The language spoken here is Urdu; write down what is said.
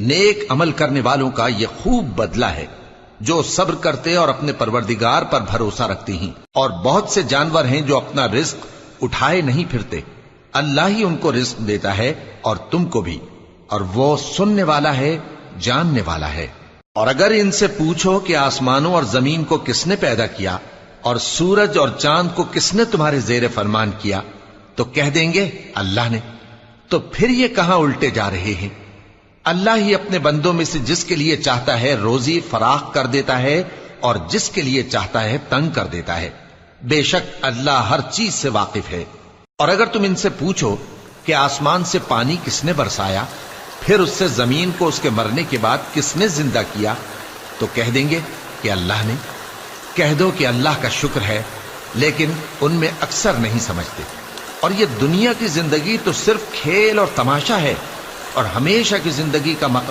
نیک عمل کرنے والوں کا یہ خوب بدلہ ہے جو صبر کرتے اور اپنے پروردگار پر بھروسہ رکھتے ہیں۔ اور بہت سے جانور ہیں جو اپنا رزق اٹھائے نہیں پھرتے، اللہ ہی ان کو رزق دیتا ہے اور تم کو بھی، اور وہ سننے والا ہے، جاننے والا ہے۔ اور اگر ان سے پوچھو کہ آسمانوں اور زمین کو کس نے پیدا کیا اور سورج اور چاند کو کس نے تمہارے زیر فرمان کیا، تو کہہ دیں گے اللہ نے۔ تو پھر یہ کہاں الٹے جا رہے ہیں؟ اللہ ہی اپنے بندوں میں سے جس کے لیے چاہتا ہے روزی فراخ کر دیتا ہے اور جس کے لیے چاہتا ہے تنگ کر دیتا ہے۔ بے شک اللہ ہر چیز سے واقف ہے۔ اور اگر تم ان سے پوچھو کہ آسمان سے پانی کس نے برسایا، پھر اس سے زمین کو اس کے مرنے کے بعد کس نے زندہ کیا، تو کہہ دیں گے کہ اللہ نے۔ کہہ دو کہ اللہ کا شکر ہے، لیکن ان میں اکثر نہیں سمجھتے۔ اور یہ دنیا کی زندگی تو صرف کھیل اور تماشا ہے، اور ہمیشہ کی زندگی کا مقصد